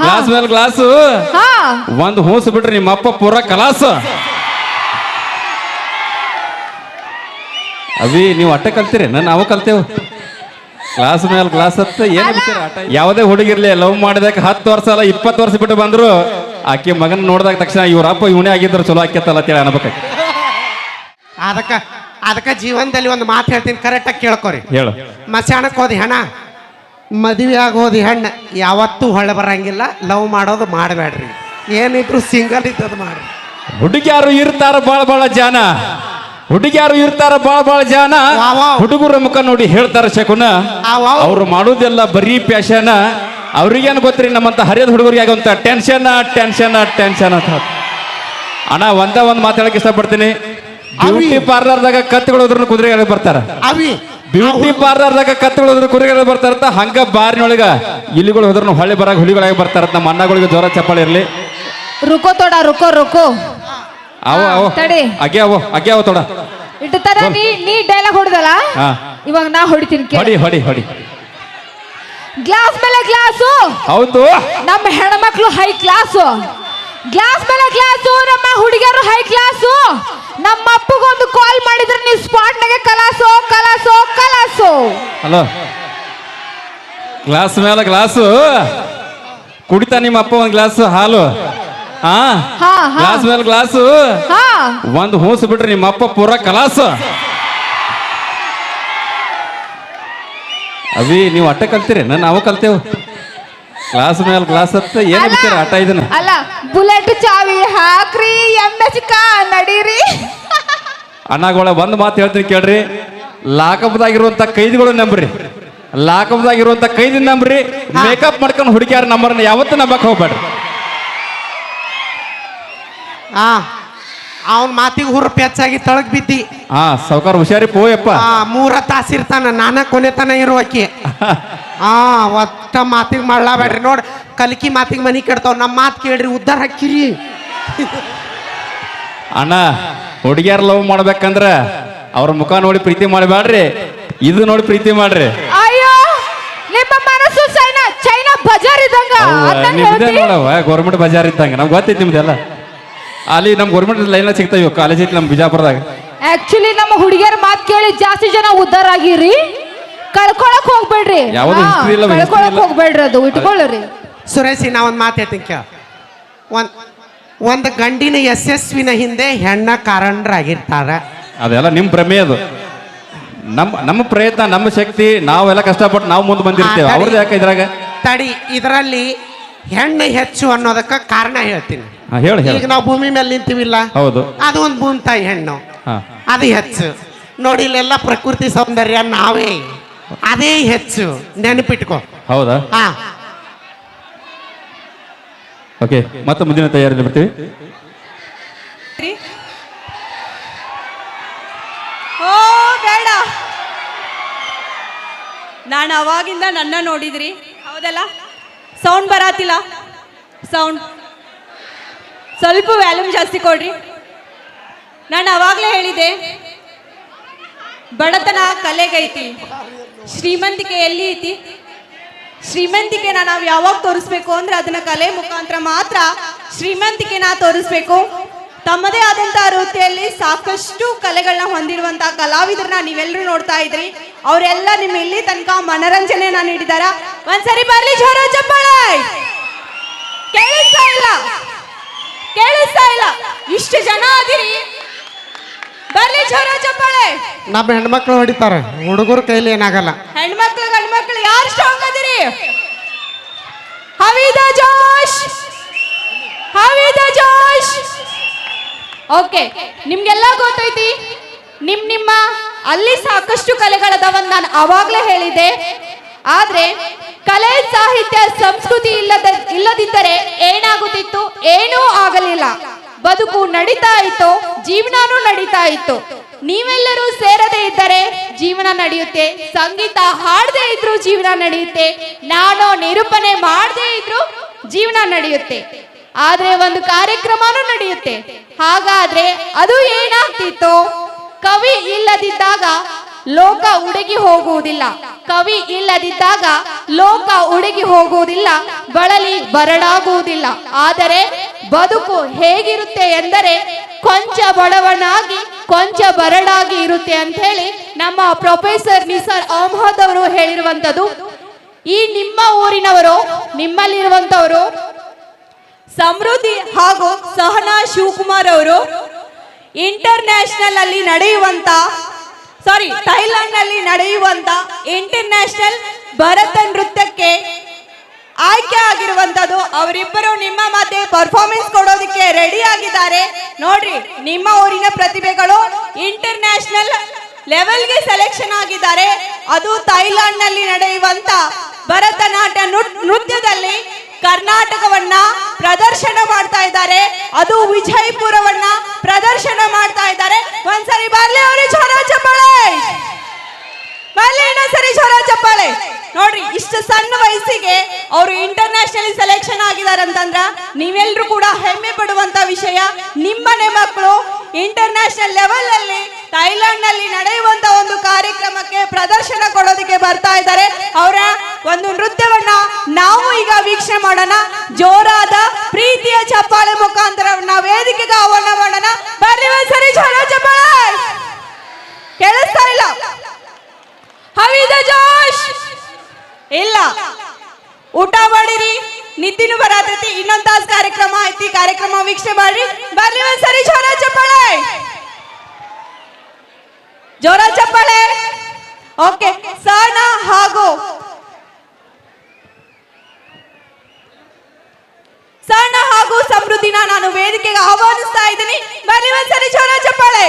Glass ಮೇಲೆ glass ಒಂದು whose ಬಿಟ್ರಿ ನಿಮ್ಮ ಅಪ್ಪ ಪೂರ ಕಲಾಸ. ಅವಿ ನೀವು ಅಟ್ಟ ಕಲ್ತೀರಿ ನಾವು ಕಲ್ತೇವು. ಕ್ಲಾಸ್ ಮೇಲೆ ಕ್ಲಾಸ್ ಹತ್ತ ಏನು ಯಾವುದೇ ಹುಡುಗಿರ್ಲಿ ಲವ್ ಮಾಡಿದಾಗ 10 ವರ್ಷ ಅಲ್ಲ 20 ವರ್ಷ ಬಿಟ್ಟು ಬಂದ್ರು ಆಕೆ ಮಗನ ನೋಡಿದಾಗ ತಕ್ಷಣ ಇವ್ರಪ್ಪ ಇವನೇ ಆಗಿದ್ರು ಚಲೋ ಆಕ್ಯತ್ತಲ್ಲ ಅಂತೇಳಿ ಅನ್ಬೇಕು. ಅದಕ್ಕ ಜೀವನದಲ್ಲಿ ಒಂದು ಮಾತು ಹೇಳ್ತೀನಿ, ಕರೆಕ್ಟಾಗಿ ಕೇಳ್ಕೊರಿ. ಹೇಳು. ಮಸಾಣಕ್ಕೆ ಹೋದಿ ಹೆಣ, ಮದುವೆ ಆಗೋದಿ ಹೆಣ್ಣು ಯಾವತ್ತೂ ಹೊಳೆ ಬರಂಗಿಲ್ಲ. ಲವ್ ಮಾಡೋದು ಮಾಡಬೇಡ್ರಿ, ಏನಿದ್ರು ಸಿಂಗಲ್ ಇದ್ದದು ಮಾಡ್ರಿ. ಹುಡುಗಿಯಾರು ಇರ್ತಾರ ಬಾಳ ಜನ, ಹುಡುಗಿಯಾರು ಇರ್ತಾರ ಬಾಳ ಜನ. ಹುಡುಗರ ಮುಖ ನೋಡಿ ಹೇಳ್ತಾರ ಶಕುನ, ಅವ್ರು ಮಾಡೋದೆಲ್ಲ ಬರೀ ಪ್ಯಾಶನ. ಅವ್ರಿಗೇನು ಗೊತ್ತ್ರಿ ನಮ್ಮಂತ ಹರಿಯದ ಹುಡುಗರಿಗೆ ಆಗುವಂತ ಟೆನ್ಷನ್ ಟೆನ್ಷನ್ ಟೆನ್ಷನ್ ಅಂತ. ಅಣ್ಣ ಒಂದ್ ಮಾತಾಡಕ್ ಇಷ್ಟಪಡ್ತೀನಿ. ಬ್ಯೂಟಿ ಪಾರ್ಲರ್ದಾಗ ಕತ್ಕೊಳ್ಳೋದ್ರ ಕುದುರೆಗಳು ಬರ್ತಾರ, ಬ್ಯೂಟಿ ಪಾರ್ಲರ್ದಾಗ ಕತ್ಕೊಳ್ಳೋದ್ರ ಕುದುರೆಗಳು ಬರ್ತಾರಂತ. ಹಂಗ ಬಾರಿನೊಳಗ ಇಲಿಗಳು ಹೋದ್ರ ಹೊಳೆ ಬರಾಗ ಹುಲಿಗಳಾಗಿ ಬರ್ತಾರಂತ. ನಮ್ಮ ಅಣ್ಣಗಳಿಗೆ ಜೋರ ಚಪ್ಪಾಳೆ ಇರ್ಲಿ. ರುಕೋ ತೋಡ ರುಕೋ ರುಕೋ ಆಗ್ಯಾವ ತೋಡ ಇಟ್ಟು ತರ ನೀ ಡೈಲಾಗ್ ಹೊಡೆದಲ್ಲ, ಇವಾಗ ನಾ ಹೊಡಿತೀನಿ. ಹೊಡಿ. ಗ್ಲಾಸ್ ಮೇಲೆ ಗ್ಲಾಸು. ಹೌದು, ನಮ್ಮ ಹೆಣ್ಮಕ್ಳು ಹೈ ಕ್ಲಾಸು. ಗ್ಲಾಸ್ ಮೇಲೆ ಗ್ಲಾಸು, ನಮ್ಮ ಹುಡುಗಿಯರು ಹೈ ಕ್ಲಾಸು. ನಮ್ಮ ಅಪ್ಪಗೊಂದು ಕಾಲ್ ಮಾಡಿದ್ರೆ ನೀವು ಸ್ಪಾಟ್ ನಾಗೆ ಕಲಾಸು ಕಲಾಸು ಕಲಾಸು. ಹಲೋ, ಗ್ಲಾಸ್ ಮೇಲೆ ಗ್ಲಾಸು ಕುಡಿತಾ ನಿಮ್ಮ ಅಪ್ಪ ಒಂದ್ ಗ್ಲಾಸ್ ಹಾಲು. ಗ್ಲಾಸ್ ಮೇಲೆ ಗ್ಲಾಸು ಒಂದು ಹೂಸ್ ಬಿಟ್ರಿ ನಿಮ್ಮ ಅಪ್ಪ ಪೂರ ಕಲಾಸ. ಅವಿ ನೀವು ಅಟ್ಟ ಕಲ್ತೀರಿ ನಾವು ಕಲ್ತೇವು. ಗ್ಲಾಸ್ ಮೇಲೆ ಗ್ಲಾಸ್ ಹತ್ತ ಏನ್ ಬಿಡ್ತೀರ ಆಟ ಇದನ್ನ. ಅಲ್ಲ ಬುಲೆಟ್ ಚಾವಿ ಹಾಕ್ರಿ ಎಮ್ಮೆ ನಡೀರಿ. ಅಣ್ಣಗಳ ಒಂದ್ ಮಾತು ಹೇಳ್ತೀನಿ ಕೇಳ್ರಿ. ಲಾಕಪ್ದಾಗಿರುವಂತ ಕೈದಿಗಳು ನಂಬ್ರಿ, ಲಾಕಪ್ದಾಗಿರುವಂತ ಕೈದಿ ನಂಬ್ರಿ. ಮೇಕಪ್ ಮಾಡ್ಕೊಂಡು ಹುಡುಗಿಯಾರ ನಂಬರ್ನ ಯಾವತ್ತೂ ನಂಬಕ್ ಹೋಗ್ಬೇಡ್ರಿ. ಅವನ್ ಮಾತಿಗೆ ಹುರುಪ್ ಹೆಚ್ಚಾಗಿ ತಳಗ್ ಬಿದ್ದಿ. ಸಾವ್ಕಾರ ಹುಷಾರಿ ಪೋಯಪ್ಪ. 3 ತಾಸು ಇರ್ತಾನ, ನಾನ ಕೊನೆತನ ಇರುವಕಿ. ಒಟ್ಟ ಮಾತಿಗೆ ಮಾಡ್ಲಾಬೇಡ್ರಿ. ನೋಡ್ ಕಲಿಕಿ ಮಾತಿಗೆ ಮನಿ ಕೆಡ್ತಾವ್. ನಮ್ಮ ಮಾತು ಕೇಳ್ರಿ, ಉದ್ದಾರ ಹಾಕಿರಿ. ಅಣ್ಣ ಹುಡುಗಿಯಾರ ಲವ್ ಮಾಡ್ಬೇಕಂದ್ರ ಅವ್ರ ಮುಖ ನೋಡಿ ಪ್ರೀತಿ ಮಾಡಬೇಡ್ರಿ, ಇದು ನೋಡಿ ಪ್ರೀತಿ ಮಾಡ್ರಿ. ಅಯ್ಯೋ ನಿಮ್ಮ ಮನಸ್ಸು ಚೈನಾ ಬಜಾರ್ ಇದ್ದಂಗ. ಗೌರ್ಮೆಂಟ್ ಬಜಾರ್ ಇದ್ದಂಗ ನಮ್ಗೆ ಗೊತ್ತೈತಿ ನಿಮ್ದೆಲ್ಲ. ಅಲ್ಲಿ ನಮ್ ಗೌರ್ಮೆಂಟ್ ಲೈನ್ ಸಿಗ್ತಾವ ಕಾಲೇಜ್ ಐತಿ ನಮ್ ಬಿಜಾಪುರದಾಗ. ಆಕ್ಚುಲಿ ನಮ್ಮ ಹುಡುಗಿಯರ ಮಾತು ಕೇಳಿ ಜಾಸ್ತಿ ಜನ ಉದ್ದಾರ ಆಗಿರಿ. ಕಳ್ಕೊಳಕ್ ಹೋಗ್ಬೇಡ್ರಿ, ಕಳ್ಕೊಳಕ್ ಹೋಗ್ಬೇಡ್ರಿ, ಅದು ಇಟ್ಕೊಳ್ಳ್ರಿ. ಸುರೇಶ್ ನಾ ಒಂದ್ ಮಾತು ಹೇಳ್ತೀನಿ ಕೇಳ. ಒಂದ್ ಗಂಡಿನ ಯಶಸ್ವಿನ ಹಿಂದೆ ಹೆಣ್ಣ ಕಾರಣರಾಗಿರ್ತಾರ. ಅದೆಲ್ಲ ನಿಮ್ ಭ್ರಮೆ. ಅದು ನಮ್ಮ ಪ್ರಯತ್ನ, ನಮ್ಮ ಶಕ್ತಿ, ನಾವೆಲ್ಲ ಕಷ್ಟಪಟ್ಟು ನಾವು ಮುಂದೆ ಬಂದಿರ್ತೇವೆ. ಅವ್ರದ್ದು ಯಾಕೆ ಇದ್ರಾಗ ತಡಿ. ಇದರಲ್ಲಿ ಹೆಣ್ಣು ಹೆಚ್ಚು ಅನ್ನೋದಕ್ಕ ಕಾರಣ ಹೇಳ್ತೀನಿ. ಈಗ ನಾವು ಭೂಮಿ ಮೇಲೆ ನಿಂತೀವಿಲ್ಲ, ಹೌದು, ಅದು ಒಂದು ಭೂಮಿ ತಾಯಿ ಹೆಣ್ಣು, ಅದು ಹೆಚ್ಚು ನೋಡಿ. ಇಲ್ಲೆಲ್ಲ ಪ್ರಕೃತಿ ಸೌಂದರ್ಯ ನಾವೇ, ಅದೇ ಹೆಚ್ಚು, ನೆನಪಿಟ್ಕೋ. ಹೌದಾ? ಓಕೆ, ಮತ್ತೆ ಮುಂದಿನ ತಯಾರಿ ಬರ್ತೀವಿ. ಓ ಬೇಡ, ನಾನು ಅವಾಗಿಂದ ನನ್ನ ನೋಡಿದ್ರಿ ಹೌದಲ್ಲ? ಸೌಂಡ್ ಬರಾತಿಲ್ಲ, ಸೌಂಡ್ ಸ್ವಲ್ಪ ವ್ಯಾಲ್ಯೂಮ್ ಜಾಸ್ತಿ ಕೊಡ್ರಿ. ನಾನು ಅವಾಗಲೇ ಹೇಳಿದೆ, ಬಡತನ ಕಲೆಗೈತಿ, ಶ್ರೀಮಂತಿಕೆ ಎಲ್ಲಿ ಐತಿ? ಶ್ರೀಮಂತಿಕೆನ ನಾವು ಯಾವಾಗ ತೋರಿಸ್ಬೇಕು ಅಂದ್ರೆ ಅದನ್ನ ಕಲೆ ಮುಖಾಂತರ ಮಾತ್ರ ಶ್ರೀಮಂತಿಕೆನ ತೋರಿಸ್ಬೇಕು. ತಮ್ಮದೇ ಆದಂತಹ ವೃತ್ತಿಯಲ್ಲಿ ಸಾಕಷ್ಟು ಕಲೆಗಳನ್ನ ಹೊಂದಿರುವಂತಹ ಕಲಾವಿದರನ್ನ ನೀವೆಲ್ಲರೂ ನೋಡ್ತಾ ಇದ್ರಿ. ಅವರೆಲ್ಲ ನಿಮ್ಮ ಇಲ್ಲಿ ತನಕ ಮನರಂಜನೆಯನ್ನ ನೀಡಿದಾರ. ಒಂದ್ಸರಿ ಬರ್ಲಿ ಜೋರ ಚಪ್ಪಾಳೆ. ಕೇಳಿಸ್ತಾ ಇಲ್ಲ, ಇಷ್ಟು ಜನ ಅದಿರಿ, ಬರ್ಲಿ ಜೋರ ಚಪ್ಪಾಳೆ. ನಮ್ಮ ಹೆಣ್ಮಕ್ಳು ಹೊಡಿತಾರೆ, ಹುಡುಗರು ಕೈಲಿ ಏನಾಗಲ್ಲ. ಹೆಣ್ಮಕ್ಳು ಗಂಡ್ಮಕ್ಳು ಯಾರು ಸ್ಟ್ರಾಂಗ್ ಅದಿರಿ? ಹವಿದ ಜೋಶ್. ಓಕೆ, ನಿಮ್ಗೆಲ್ಲ ಗೊತ್ತೈತಿ. ನಿಮ್ಮ ಅಲ್ಲಿ ಸಾಕಷ್ಟು ಕಲೆಗಳದವಂತ ನಾನು ಅವಾಗ್ಲೇ ಹೇಳಿದ್ದೆ. ಆದ್ರೆ ಕಲೆ, ಸಾಹಿತ್ಯ, ಸಂಸ್ಕೃತಿ ಇಲ್ಲದಿದ್ದರೆ ಏನಾಗುತ್ತಿತ್ತು? ಏನೂ ಆಗಲಿಲ್ಲ. ಬದುಕು ನಡೀತಾ ಇತ್ತು, ಜೀವನನೂ ನಡೀತಾ ಇತ್ತು. ನೀವೆಲ್ಲರೂ ಸೇರದೇ ಇದ್ದರೆ ಜೀವನ ನಡೆಯುತ್ತೆ. ಸಂಗೀತ ಹಾಡದೇ ಇದ್ರು ಜೀವನ ನಡೆಯುತ್ತೆ. ನಾನು ನಿರೂಪಣೆ ಮಾಡದೇ ಇದ್ರು ಜೀವನ ನಡೆಯುತ್ತೆ. ಆದ್ರೆ ಒಂದು ಕಾರ್ಯಕ್ರಮನೂ ನಡೆಯುತ್ತೆ. ಹಾಗಾದ್ರೆ ಅದು ಏನಾಗ್ತಿತ್ತು? ಕವಿ ಇಲ್ಲದಿದ್ದಾಗ ಲೋಕ ಉಡುಗಿ ಹೋಗುವುದಿಲ್ಲ. ಕವಿ ಇಲ್ಲದಿದ್ದಾಗ ಲೋಕ ಉಡುಗಿ ಹೋಗುವುದಿಲ್ಲ, ಬಳಲಿ ಬರಡಾಗುವುದಿಲ್ಲ. ಆದರೆ ಬದುಕು ಹೇಗಿರುತ್ತೆ ಎಂದರೆ ಕೊಂಚ ಬಡವನಾಗಿ ಕೊಂಚ ಬರಡಾಗಿ ಇರುತ್ತೆ ಅಂತ ಹೇಳಿ ನಮ್ಮ ಪ್ರೊಫೆಸರ್ ನಿಸಾರ್ ಅಹಮದ್ ಅವರು ಹೇಳಿರುವಂತದ್ದು. ಈ ನಿಮ್ಮ ಊರಿನವರು, ನಿಮ್ಮಲ್ಲಿರುವಂತವರು ಸಮೃದ್ಧಿ ಹಾಗೂ ಸಹನಾ ಶಿವಕುಮಾರ್ ಅವರು ಥೈಲ್ಯಾಂಡ್ ನಲ್ಲಿ ನಡೆಯುವಂತ ಇಂಟರ್ನ್ಯಾಷನಲ್ ಭರತ ನೃತ್ಯಕ್ಕೆ ಆಯ್ಕೆ ಆಗಿರುವಂತದ್ದು. ಅವರಿಬ್ಬರು ನಿಮ್ಮ ಮಧ್ಯೆ ಪರ್ಫಾರ್ಮೆನ್ಸ್ ಕೊಡೋದಕ್ಕೆ ರೆಡಿ ಆಗಿದ್ದಾರೆ. ನೋಡ್ರಿ, ನಿಮ್ಮ ಊರಿನ ಪ್ರತಿಭೆಗಳು ಇಂಟರ್ನ್ಯಾಷನಲ್ ಲೆವೆಲ್ಗೆ ಸೆಲೆಕ್ಷನ್ ಆಗಿದ್ದಾರೆ. ಅದು ಥೈಲ್ಯಾಂಡ್ ನಲ್ಲಿ ನಡೆಯುವಂತ ಭರತನಾಟ್ಯ ನೃತ್ಯದಲ್ಲಿ ಕರ್ನಾಟಕವನ್ನ ಪ್ರದರ್ಶನ ಮಾಡ್ತಾ ಇದ್ದಾರೆ. ಅದು ವಿಜಯಪುರವನ್ನ ಪ್ರದರ್ಶನ ಮಾಡ್ತಾ ಇದ್ದಾರೆ. ಒಂದ್ಸರಿ ಬರ್ಲಿ ಅವ್ರಿಗೆ ಜೋರ ಚಪ್ಪಾಳೆ, ಬರ್ಲಿ ಇನ್ನೊಂದ್ಸರಿ ಜೋರ ಚಪ್ಪಾಳೆ. ನೋಡ್ರಿ, ಇಷ್ಟು ಸಣ್ಣ ವಯಸ್ಸಿಗೆ ಅವರು ಇಂಟರ್ನ್ಯಾಷನಲ್ ಸೆಲೆಕ್ಷನ್ ಆಗಿದ್ದಾರೆ ಅಂತಂದ್ರ ನೀವೆಲ್ಲರೂ ಕೂಡ ಹೆಮ್ಮೆ ಪಡುವಂತ ವಿಷಯ. ನಿಮ್ಮನೆ ಮಕ್ಕಳು ಇಂಟರ್ನ್ಯಾಷನಲ್ ಲೆವೆಲ್ ಅಲ್ಲಿ ಥೈಲ್ಯಾಂಡ್ ನಲ್ಲಿ ನಡೆಯುವಂತ ಒಂದು ಕಾರ್ಯಕ್ರಮಕ್ಕೆ ಪ್ರದರ್ಶನ ಕೊಡೋದಕ್ಕೆ ಬರ್ತಾ ಇದ್ದಾರೆ. ಅವರ ಒಂದು ನೃತ್ಯವನ್ನ ನಾವು ಈಗ ವೀಕ್ಷಣೆ ಮಾಡೋಣ. ಜೋರಾದ ಪ್ರೀತಿಯ ಚಪ್ಪಾಳೆ ಮುಖಾಂತರ ನಾವು ವೇದಿಕೆಗೆ ಆಹ್ವಾನ ಮಾಡೋಣ. ಬರ್ರಿ ಒಂದ್ಸರಿ ಜೋರ ಚಪ್ಪಾಳೆ. ಕೇಳಿಸ್ತಾ ಇಲ್ಲ? ಹವಿದ ಜೋಶ್ ಇಲ್ಲ. ಊಟ ಮಾಡಿರಿ, ನಿದ್ದಿನೂ ಬರತೈತಿ. ಇನ್ನೊಂದ್ ತಾಸ್ ಕಾರ್ಯಕ್ರಮ ಐತಿ, ಕಾರ್ಯಕ್ರಮ ವೀಕ್ಷಣೆ ಮಾಡ್ರಿ. ಬರ್ರಿ ಒಂದ್ಸರಿ ಜೋರ ಚಪ್ಪಾಳೆ, ಜೋರ ಚಪ್ಪಾಳೆ. ಓಕೆ, ಸಹನಾ ಹಾಗೂ ಸಮೃದ್ಧಿನ ನಾನು ವೇದಿಕೆಗೆ ಆಹ್ವಾನಿಸ್ತಾ ಇದ್ದೀನಿ. ಬರ್ರಿ ಒಂದ್ಸರಿ ಜೋರ ಚಪ್ಪಾಳೆ.